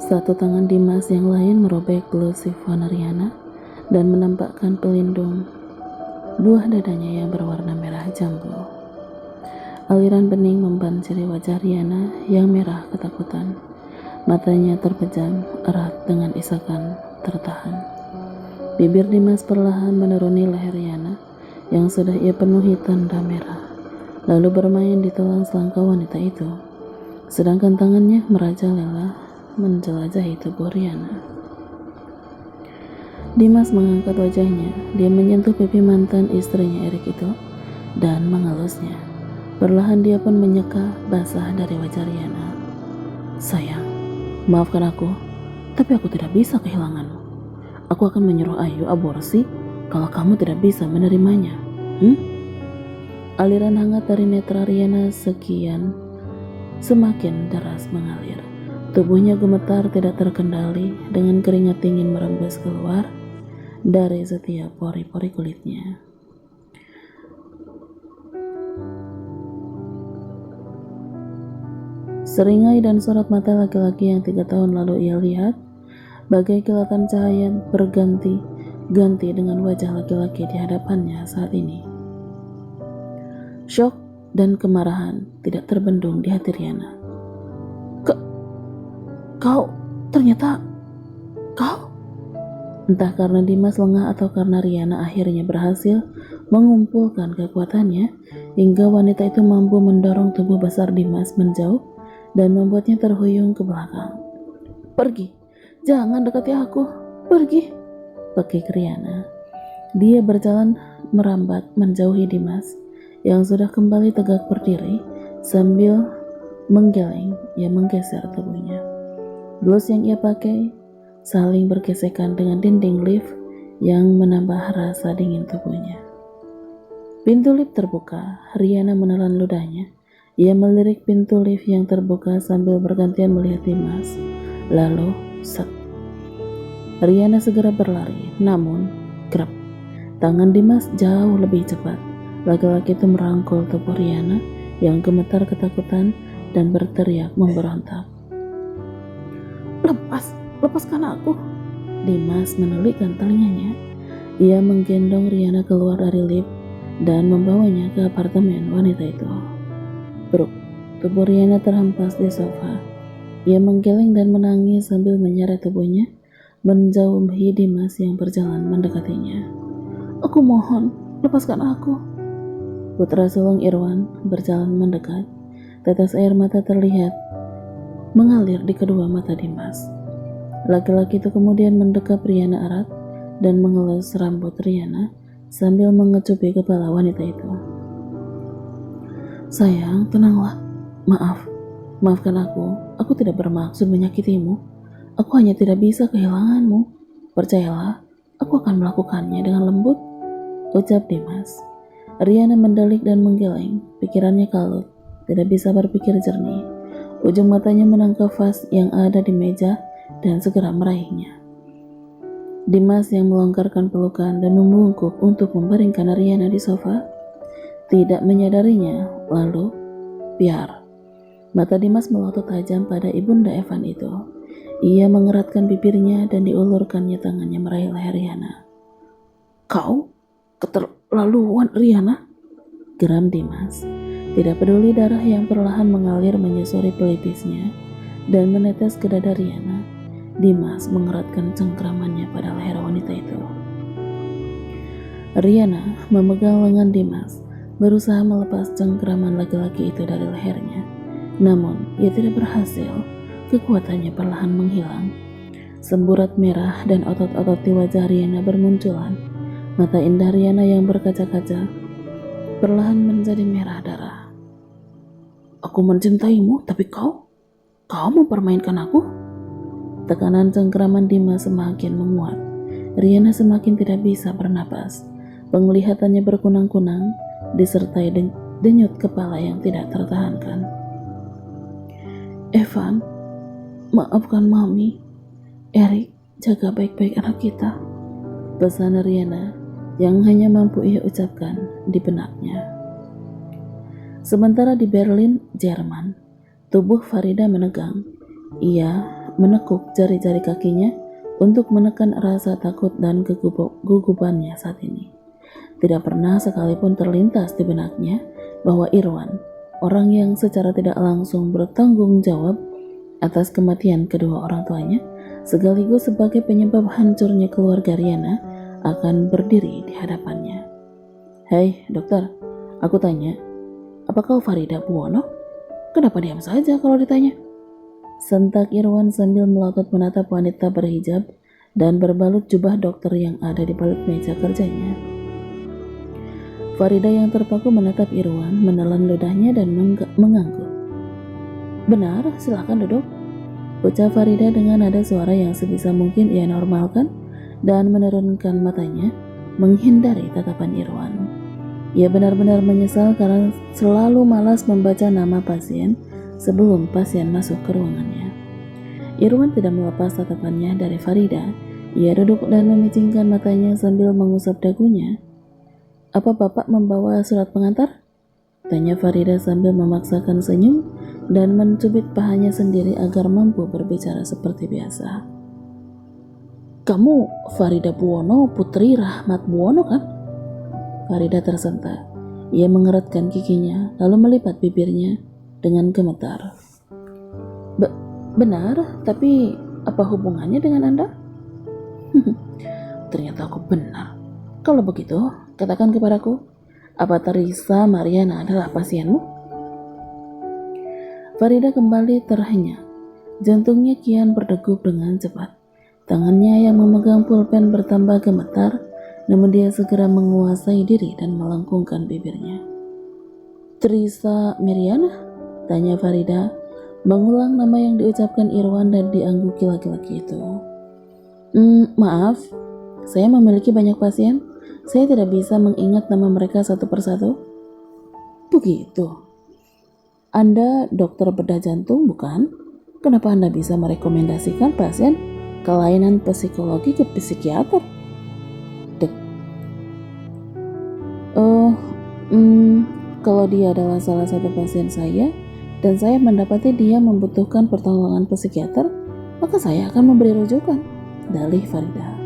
Satu tangan Dimas yang lain merobek blus sifon Riana dan menampakkan pelindung buah dadanya yang berwarna merah jambu. Aliran bening membanjiri wajah Riana yang merah ketakutan. Matanya terpejam erat dengan isakan tertahan. Bibir Dimas perlahan menuruni leher Riana yang sudah ia penuhi tanda merah, lalu bermain di tulang selangkah wanita itu, sedangkan tangannya merajalela menjelajahi tubuh Riana. Dimas mengangkat wajahnya. Dia menyentuh pipi mantan istrinya Erik itu dan mengelusnya. Perlahan dia pun menyeka basah dari wajah Riana. Sayang, maafkan aku, tapi aku tidak bisa kehilanganmu. Aku akan menyuruh Ayu aborsi kalau kamu tidak bisa menerimanya. Aliran hangat dari netra Riana semakin deras mengalir. Tubuhnya gemetar tidak terkendali dengan keringat dingin merembes keluar dari setiap pori-pori kulitnya. Seringai dan sorot mata laki-laki yang 3 tahun lalu ia lihat, bagai kilatan cahaya berganti-ganti dengan wajah laki-laki di hadapannya saat ini. Syok dan kemarahan tidak terbendung di hati Riana. Kau? Entah karena Dimas lengah atau karena Riana akhirnya berhasil mengumpulkan kekuatannya hingga wanita itu mampu mendorong tubuh besar Dimas menjauh dan membuatnya terhuyung ke belakang. Pergi, jangan dekati aku, pergi, pakik Riana. Dia berjalan merambat menjauhi Dimas yang sudah kembali tegak berdiri sambil menggeleng yang menggeser tubuhnya. Blus yang ia pakai saling bergesekan dengan dinding lift yang menambah rasa dingin tubuhnya. Pintu lift terbuka. Riana menelan ludahnya. Ia melirik pintu lift yang terbuka sambil bergantian melihat Dimas. Lalu, set. Riana segera berlari, namun grab. Tangan Dimas jauh lebih cepat. Laki-laki itu merangkul tubuh Riana yang gemetar ketakutan dan berteriak memberontak. Lepaskan aku. Dimas menulikkan telinganya. Ia menggendong Riana keluar dari lift dan membawanya ke apartemen wanita itu. Bruk, tubuh Riana terhempas di sofa. Ia menggeleng dan menangis sambil menyeret tubuhnya menjauhi Dimas yang berjalan mendekatinya. Aku mohon, lepaskan aku. Putra sulung Irwan berjalan mendekat. Tetes air mata terlihat mengalir di kedua mata Dimas. Laki-laki itu kemudian mendekap Riana erat dan mengelus rambut Riana sambil mengecupi kepala wanita itu. Sayang, tenanglah. Maafkan aku. Aku tidak bermaksud menyakitimu. Aku hanya tidak bisa kehilanganmu. Percayalah, aku akan melakukannya dengan lembut, ucap Dimas. Riana mendelik dan menggeleng. Pikirannya kalut, tidak bisa berpikir jernih. Ujung matanya menangkap vas yang ada di meja dan segera meraihnya. Dimas yang melonggarkan pelukan dan membungkuk untuk membaringkan Riana di sofa, tidak menyadarinya. Lalu, biar. Mata Dimas melotot tajam pada ibunda Evan itu. Ia mengeratkan bibirnya dan diulurkannya tangannya meraih leher Riana. Kau? Keterlaluan, Riana, geram Dimas. Tidak peduli darah yang perlahan mengalir menyusuri pelipisnya dan menetes ke dada Riana, Dimas mengeratkan cengkramannya pada leher wanita itu. Riana memegang lengan Dimas, berusaha melepas cengkraman laki-laki itu dari lehernya. Namun, ia tidak berhasil. Kekuatannya perlahan menghilang. Semburat merah dan otot-otot di wajah Riana bermunculan. Mata indah Riana yang berkaca-kaca perlahan menjadi merah darah. Aku mencintaimu, tapi kau mempermainkan aku? Tekanan cengkraman Dimas semakin menguat. Riana semakin tidak bisa bernapas. Penglihatannya berkunang-kunang, disertai denyut kepala yang tidak tertahankan. Evan, maafkan Mami. Erik, jaga baik-baik anak kita, pesan Riana yang hanya mampu ia ucapkan di benaknya. Sementara di Berlin, Jerman, tubuh Farida menegang. Ia menekuk jari-jari kakinya untuk menekan rasa takut dan kegugupannya saat ini. Tidak pernah sekalipun terlintas di benaknya bahwa Irwan, orang yang secara tidak langsung bertanggung jawab atas kematian kedua orang tuanya, sekaligus sebagai penyebab hancurnya keluarga Riana, akan berdiri di hadapannya. "Hei dokter, aku tanya, apa kau Farida Buwono? Kenapa diam saja kalau ditanya?" Sentak Irwan sambil melotot menatap wanita berhijab dan berbalut jubah dokter yang ada di balik meja kerjanya. Farida yang terpaku menatap Irwan, menelan ludahnya dan mengangguk. "Benar, silakan duduk," ucap Farida dengan nada suara yang sebisa mungkin ia normalkan dan menurunkan matanya, menghindari tatapan Irwan. Ia benar-benar menyesal karena selalu malas membaca nama pasien sebelum pasien masuk ke ruangannya. Irwan tidak melepas tatapannya dari Farida. Ia duduk dan memicingkan matanya sambil mengusap dagunya. "Apa bapak membawa surat pengantar?" tanya Farida sambil memaksakan senyum dan mencubit pahanya sendiri agar mampu berbicara seperti biasa. "Kamu Farida Buwono, putri Rahmat Buwono kan?" Farida tersentak. Ia mengeratkan giginya lalu melipat bibirnya dengan gemetar. Benar, tapi apa hubungannya dengan Anda?" "Ternyata aku benar. Kalau begitu, katakan kepadaku, apa Teresa Mariana adalah pasienmu?" Farida kembali terhenyak. Jantungnya kian berdegup dengan cepat. Tangannya yang memegang pulpen bertambah gemetar, namun dia segera menguasai diri dan melengkungkan bibirnya. "Teresa Mariana?" tanya Farida, mengulang nama yang diucapkan Irwan dan diangguki laki-laki itu. Maaf, saya memiliki banyak pasien. Saya tidak bisa mengingat nama mereka satu persatu." "Begitu. Anda dokter bedah jantung, bukan? Kenapa Anda bisa merekomendasikan pasien kelainan psikologi ke psikiater?" Kalau dia adalah salah satu pasien saya dan saya mendapati dia membutuhkan pertolongan psikiater, maka saya akan memberi rujukan," dalih Farida.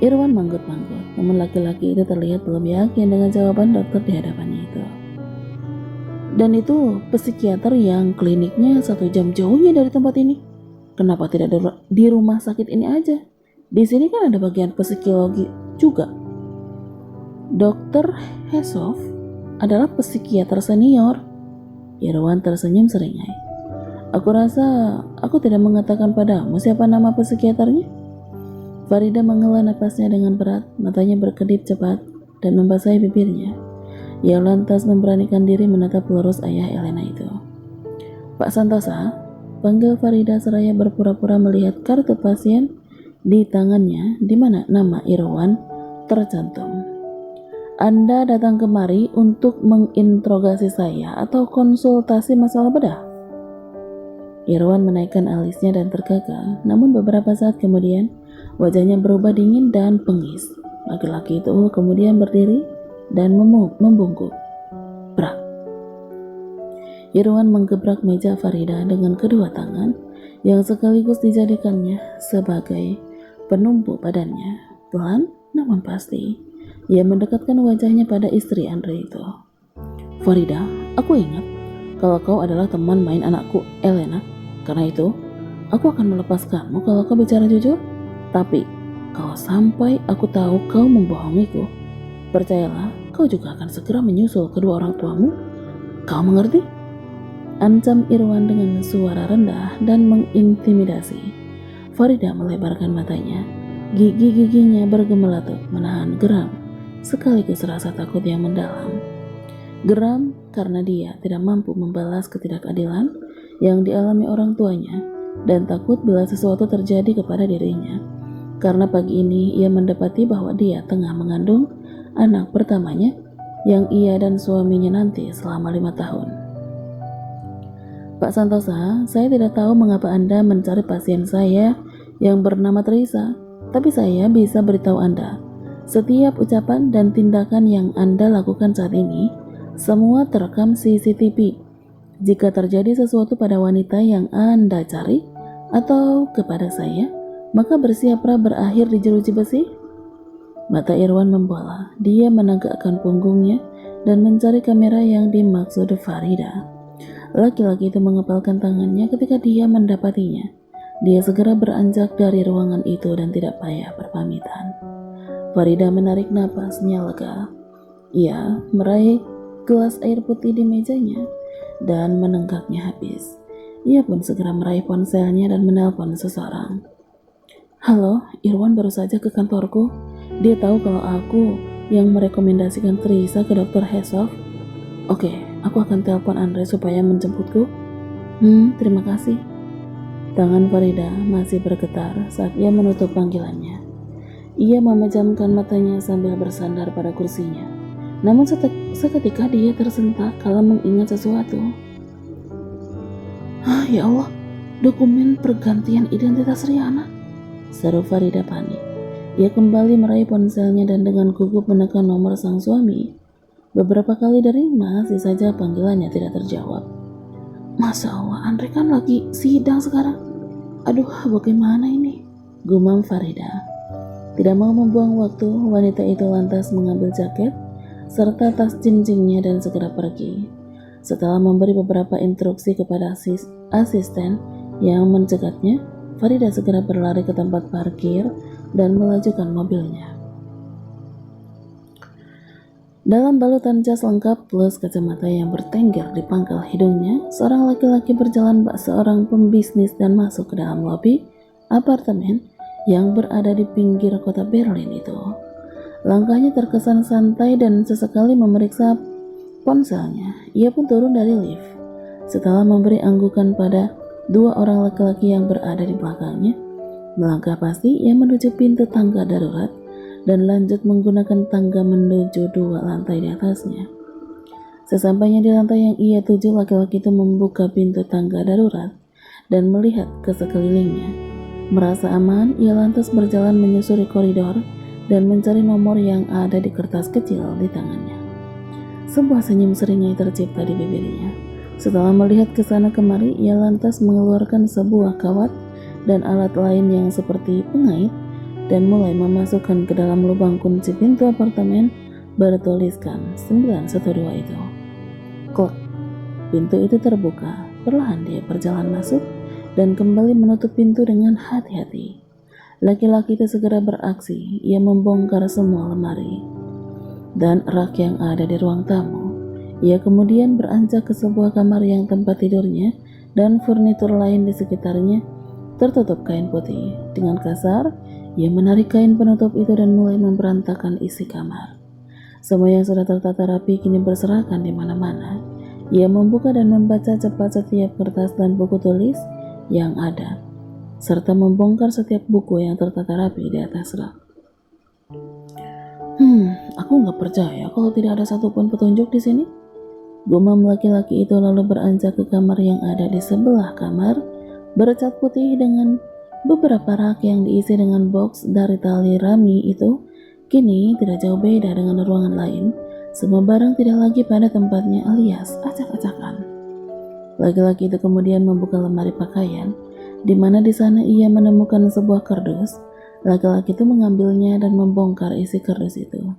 Irwan manggut-manggut, namun laki-laki itu terlihat belum yakin dengan jawaban dokter di hadapannya itu. "Dan itu psikiater yang kliniknya 1 jam jauhnya dari tempat ini. Kenapa tidak di rumah sakit ini aja? Di sini kan ada bagian psikologi juga." "Dokter Hesov adalah psikiater senior." Irwan tersenyum seringai. "Aku rasa aku tidak mengatakan padamu siapa nama psikiaternya." Farida menghela napasnya dengan berat, matanya berkedip cepat dan membasahi bibirnya. Ia lantas memberanikan diri menatap lurus ayah Elena itu. "Pak Santosa," panggil Farida seraya berpura-pura melihat kartu pasien di tangannya di mana nama Irwan tercantum. "Anda datang kemari untuk menginterogasi saya atau konsultasi masalah bedah?" Irwan menaikkan alisnya dan terkekeh, namun beberapa saat kemudian wajahnya berubah dingin dan pengis. Laki-laki itu kemudian berdiri dan membungkuk. Brak. Irwan menggebrak meja Farida dengan kedua tangan yang sekaligus dijadikannya sebagai penumpu badannya. Pelan namun pasti, ia mendekatkan wajahnya pada istri Andre itu. "Farida, aku ingat kalau kau adalah teman main anakku, Elena. Karena itu, aku akan melepaskanmu kalau kau bicara jujur. Tapi, kalau sampai aku tahu kau membohongiku, percayalah, kau juga akan segera menyusul kedua orang tuamu. Kau mengerti?" Ancam Irwan dengan suara rendah dan mengintimidasi. Farida melebarkan matanya. Gigi-giginya bergemelatut menahan geram, sekaligus rasa takut yang mendalam. Geram karena dia tidak mampu membalas ketidakadilan yang dialami orang tuanya, dan takut bila sesuatu terjadi kepada dirinya. Karena pagi ini ia mendapati bahwa dia tengah mengandung anak pertamanya yang ia dan suaminya nanti selama 5 tahun. "Pak Santosa, saya tidak tahu mengapa Anda mencari pasien saya yang bernama Teresa, tapi saya bisa beritahu Anda, setiap ucapan dan tindakan yang Anda lakukan saat ini, semua terekam CCTV. Jika terjadi sesuatu pada wanita yang Anda cari, Atau kepada saya, maka bersiaplah berakhir di jeruji besi? Mata Irwan membola. Dia menegakkan punggungnya dan mencari kamera yang dimaksud Farida. Laki-laki itu mengepalkan tangannya ketika dia mendapatinya. Dia segera beranjak dari ruangan itu dan tidak payah berpamitan. Farida menarik napasnya lega. Ia meraih gelas air putih di mejanya dan menenggaknya habis. Ia pun segera meraih ponselnya dan menelpon seseorang. Halo, Irwan baru saja ke kantorku. Dia tahu kalau aku yang merekomendasikan Teresa ke Dr. Hesov. Oke, aku akan telepon Andre supaya menjemputku. Terima kasih. Tangan Farida masih bergetar saat ia menutup panggilannya. Ia memejamkan matanya sambil bersandar pada kursinya. Namun seketika dia tersentak kala mengingat sesuatu. Ya Allah, dokumen pergantian identitas Riana, seru Farida panik. Ia kembali meraih ponselnya dan dengan gugup menekan nomor sang suami. Beberapa kali dering masih saja panggilannya tidak terjawab. Masa Allah, Andre kan lagi sidang sekarang. Aduh, bagaimana ini? Gumam Farida. Tidak mau membuang waktu, wanita itu lantas mengambil jaket serta tas jinjingnya dan segera pergi. Setelah memberi beberapa instruksi kepada asisten yang mencegatnya, Farida segera berlari ke tempat parkir dan melajukan mobilnya. Dalam balutan jas lengkap plus kacamata yang bertengger di pangkal hidungnya, seorang laki-laki berjalan bak seorang pembisnis dan masuk ke dalam lobi apartemen yang berada di pinggir kota Berlin itu. Langkahnya terkesan santai dan sesekali memeriksa ponselnya. Ia pun turun dari lift. Setelah memberi anggukan pada dua orang laki-laki yang berada di belakangnya, melangkah pasti ia menuju pintu tangga darurat dan lanjut menggunakan tangga menuju dua lantai di atasnya. Sesampainya di lantai yang ia tuju, laki-laki itu membuka pintu tangga darurat dan melihat ke sekelilingnya. Merasa aman, ia lantas berjalan menyusuri koridor dan mencari nomor yang ada di kertas kecil di tangannya. Sebuah senyum seringai tercipta di bibirnya. Setelah melihat ke sana kemari, ia lantas mengeluarkan sebuah kawat dan alat lain yang seperti pengait dan mulai memasukkan ke dalam lubang kunci pintu apartemen bertuliskan 912 itu. Klak, pintu itu terbuka. Perlahan dia berjalan masuk dan kembali menutup pintu dengan hati-hati. Laki-laki itu segera beraksi. Ia membongkar semua lemari dan rak yang ada di ruang tamu. Ia kemudian beranjak ke sebuah kamar yang tempat tidurnya dan furnitur lain di sekitarnya tertutup kain putih. Dengan kasar, ia menarik kain penutup itu dan mulai memberantakan isi kamar. Semua yang sudah tertata rapi kini berserakan di mana-mana. Ia membuka dan membaca cepat setiap kertas dan buku tulis yang ada, serta membongkar setiap buku yang tertata rapi di atas rak. Aku nggak percaya kalau tidak ada satupun petunjuk di sini. Gumam laki-laki itu lalu beranjak ke kamar yang ada di sebelah kamar, bercat putih dengan beberapa rak yang diisi dengan box dari tali rami itu. Kini tidak jauh beda dengan ruangan lain. Semua barang tidak lagi pada tempatnya alias acak-acakan. Laki-laki itu kemudian membuka lemari pakaian, di mana di sana ia menemukan sebuah kardus. Laki-laki itu mengambilnya dan membongkar isi kardus itu.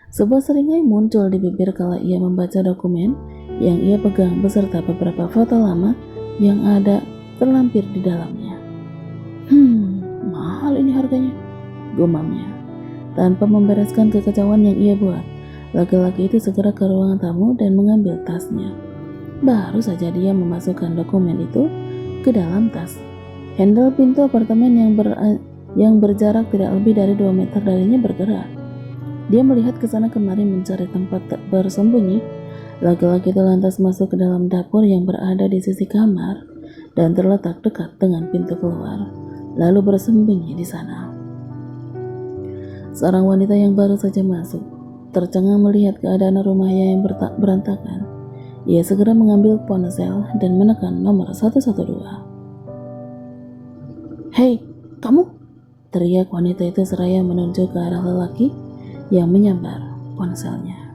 Sebuah seringai muncul di bibir kala ia membaca dokumen yang ia pegang beserta beberapa foto lama yang ada terlampir di dalamnya. Mahal ini harganya, gumamnya. Tanpa membereskan kekacauan yang ia buat, laki-laki itu segera ke ruangan tamu dan mengambil tasnya. Baru saja dia memasukkan dokumen itu ke dalam tas, handle pintu apartemen yang berjarak tidak lebih dari 2 meter darinya bergerak. Dia melihat ke sana kemari mencari tempat bersembunyi. Laki-laki itu lantas masuk ke dalam dapur yang berada di sisi kamar dan terletak dekat dengan pintu keluar, lalu bersembunyi di sana. Seorang wanita yang baru saja masuk tercengang melihat keadaan rumahnya yang berantakan. Ia segera mengambil ponsel dan menekan nomor 112. "Hei, kamu!" teriak wanita itu seraya menunjuk ke arah lelaki yang menyambar ponselnya.